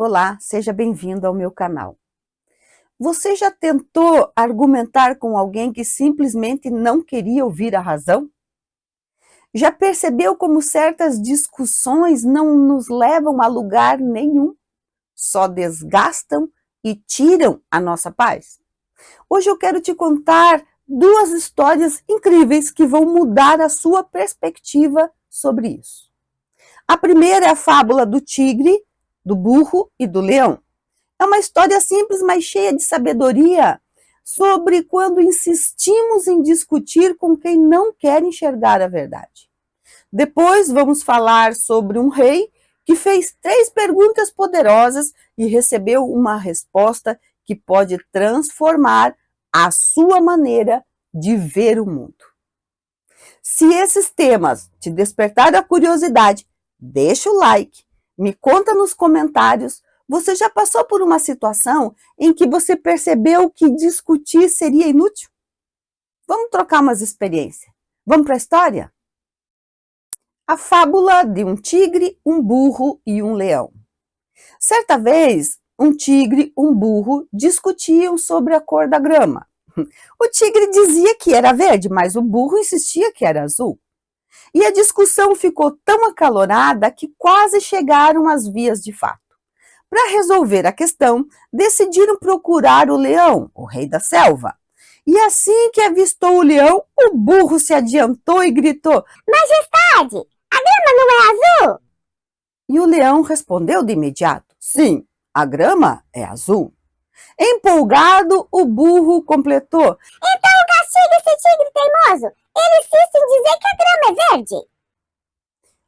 Olá, seja bem-vindo ao meu canal. Você já tentou argumentar com alguém que simplesmente não queria ouvir a razão? Já percebeu como certas discussões não nos levam a lugar nenhum, só desgastam e tiram a nossa paz? Hoje eu quero te contar duas histórias incríveis que vão mudar a sua perspectiva sobre isso. A primeira é a fábula do tigre, do burro e do leão. É uma história simples, mas cheia de sabedoria, sobre quando insistimos em discutir com quem não quer enxergar a verdade. Depois vamos falar sobre um rei que fez 3 perguntas poderosas e recebeu uma resposta que pode transformar a sua maneira de ver o mundo. Se esses temas te despertaram a curiosidade, deixa o like, me conta nos comentários. Você já passou por uma situação em que você percebeu que discutir seria inútil? Vamos trocar umas experiências. Vamos para a história? A fábula de um tigre, um burro e um leão. Certa vez, um tigre e um burro discutiam sobre a cor da grama. O tigre dizia que era verde, mas o burro insistia que era azul. E a discussão ficou tão acalorada que quase chegaram às vias de fato. Para resolver a questão, decidiram procurar o leão, o rei da selva. E assim que avistou o leão, o burro se adiantou e gritou: Majestade, a grama não é azul? E o leão respondeu de imediato: sim, a grama é azul. Empolgado, o burro completou: Então castigue esse tigre teimoso. Ele insiste em dizer que a grama é verde.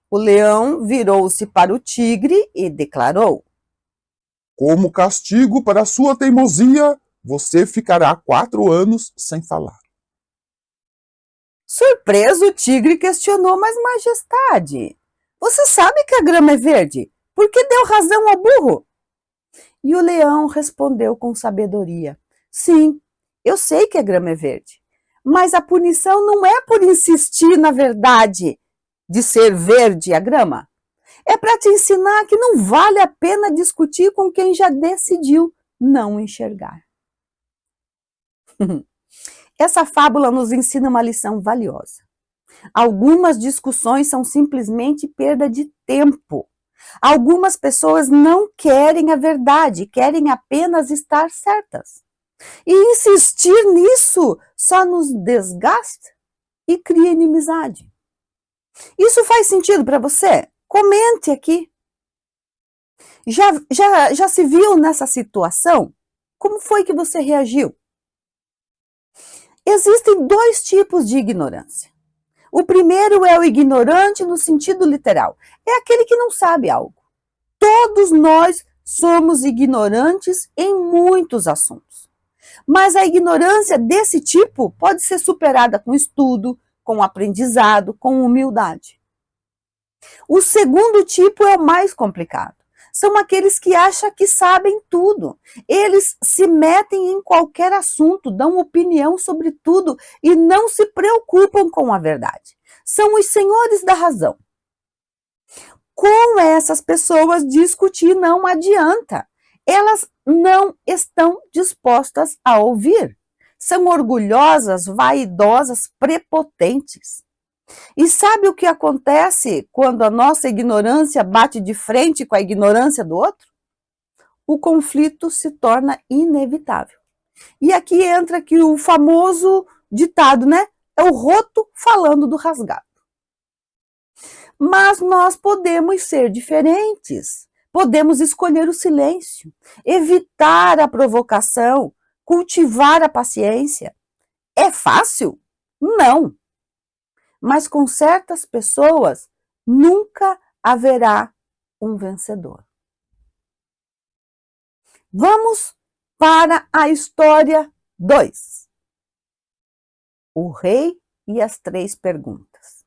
O leão virou-se para o tigre e declarou: como castigo para sua teimosia, você ficará 4 anos sem falar. Surpreso, o tigre questionou: mas majestade, você sabe que a grama é verde? Por que deu razão ao burro? E o leão respondeu com sabedoria: sim, eu sei que a grama é verde, mas a punição não é por insistir na verdade de ser verde a grama. É para te ensinar que não vale a pena discutir com quem já decidiu não enxergar. Essa fábula nos ensina uma lição valiosa. Algumas discussões são simplesmente perda de tempo. Algumas pessoas não querem a verdade, querem apenas estar certas. E insistir nisso só nos desgasta e cria inimizade. Isso faz sentido para você? Comente aqui. Já se viu nessa situação? Como foi que você reagiu? Existem 2 tipos de ignorância. O primeiro é o ignorante no sentido literal. É aquele que não sabe algo. Todos nós somos ignorantes em muitos assuntos. Mas a ignorância desse tipo pode ser superada com estudo, com aprendizado, com humildade. O segundo tipo é o mais complicado. São aqueles que acham que sabem tudo. Eles se metem em qualquer assunto, dão opinião sobre tudo e não se preocupam com a verdade. São os senhores da razão. Com essas pessoas, discutir não adianta. Elas não estão dispostas a ouvir. São orgulhosas, vaidosas, prepotentes. E sabe o que acontece quando a nossa ignorância bate de frente com a ignorância do outro? O conflito se torna inevitável. E aqui entra aqui o famoso ditado, né? É o roto falando do rasgado. Mas nós podemos ser diferentes. Podemos escolher o silêncio, evitar a provocação, cultivar a paciência. É fácil? Não. Mas com certas pessoas nunca haverá um vencedor. Vamos para a história 2. O rei e as 3 perguntas.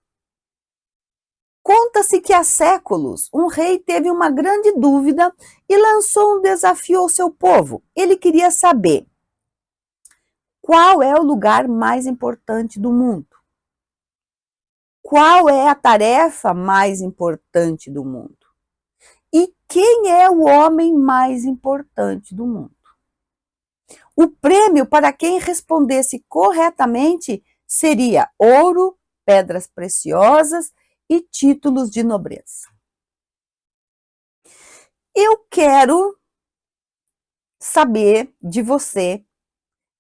Conta-se que há séculos um rei teve uma grande dúvida e lançou um desafio ao seu povo. Ele queria saber: qual é o lugar mais importante do mundo? Qual é a tarefa mais importante do mundo? E quem é o homem mais importante do mundo? O prêmio para quem respondesse corretamente seria ouro, pedras preciosas e títulos de nobreza. Eu quero saber de você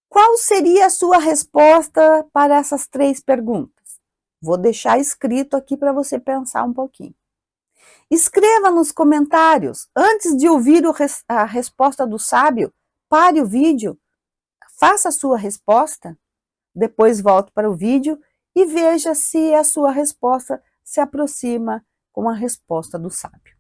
qual seria a sua resposta para essas 3 perguntas. Vou deixar escrito aqui para você pensar um pouquinho. Escreva nos comentários, antes de ouvir a resposta do sábio, pare o vídeo, faça a sua resposta, depois volte para o vídeo e veja se a sua resposta se aproxima com a resposta do sábio.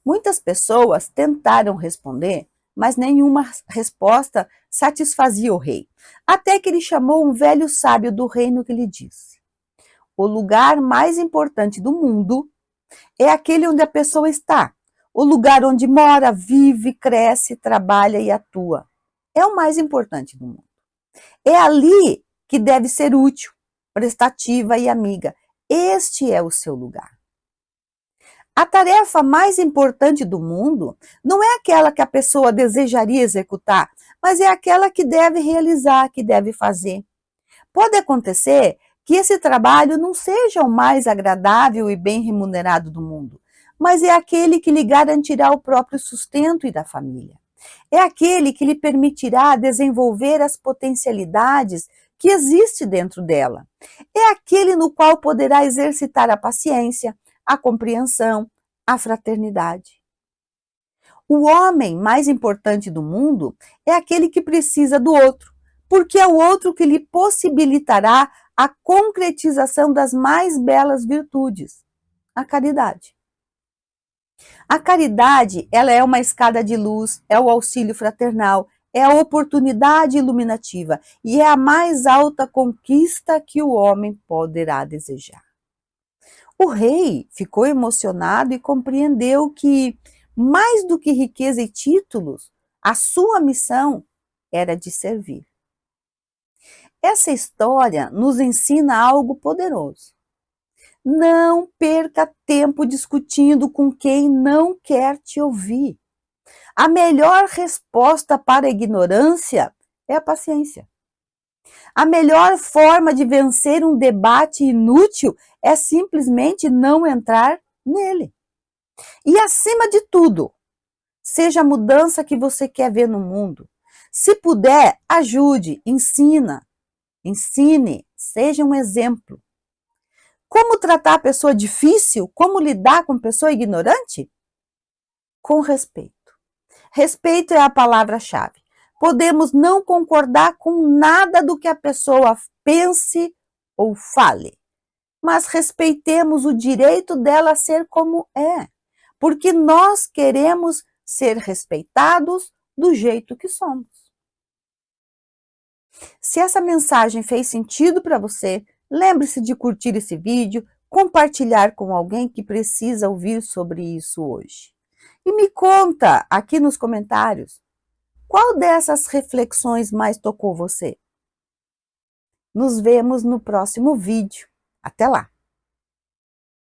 Muitas pessoas tentaram responder, mas nenhuma resposta satisfazia o rei, até que ele chamou um velho sábio do reino que lhe disse: o lugar mais importante do mundo é aquele onde a pessoa está, o lugar onde mora, vive, cresce, trabalha e atua. É o mais importante do mundo. É ali que deve ser útil, prestativa e amiga. Este é o seu lugar. A tarefa mais importante do mundo não é aquela que a pessoa desejaria executar, mas é aquela que deve realizar, que deve fazer. Pode acontecer que esse trabalho não seja o mais agradável e bem remunerado do mundo, mas é aquele que lhe garantirá o próprio sustento e da família. É aquele que lhe permitirá desenvolver as potencialidades que existem dentro dela. É aquele no qual poderá exercitar a paciência, a compreensão, a fraternidade. O homem mais importante do mundo é aquele que precisa do outro, porque é o outro que lhe possibilitará a concretização das mais belas virtudes, a caridade. A caridade, ela é uma escada de luz, é o auxílio fraternal, é a oportunidade iluminativa e é a mais alta conquista que o homem poderá desejar. O rei ficou emocionado e compreendeu que, mais do que riqueza e títulos, a sua missão era de servir. Essa história nos ensina algo poderoso. Não perca tempo discutindo com quem não quer te ouvir. A melhor resposta para a ignorância é a paciência. A melhor forma de vencer um debate inútil é simplesmente não entrar nele. E acima de tudo, seja a mudança que você quer ver no mundo. Se puder, ajude, ensine, seja um exemplo. Como tratar a pessoa difícil? Como lidar com pessoa ignorante? Com respeito. Respeito é a palavra-chave. Podemos não concordar com nada do que a pessoa pense ou fale, mas respeitemos o direito dela a ser como é, porque nós queremos ser respeitados do jeito que somos. Se essa mensagem fez sentido para você, lembre-se de curtir esse vídeo, compartilhar com alguém que precisa ouvir sobre isso hoje. E me conta aqui nos comentários, qual dessas reflexões mais tocou você? Nos vemos no próximo vídeo. Até lá!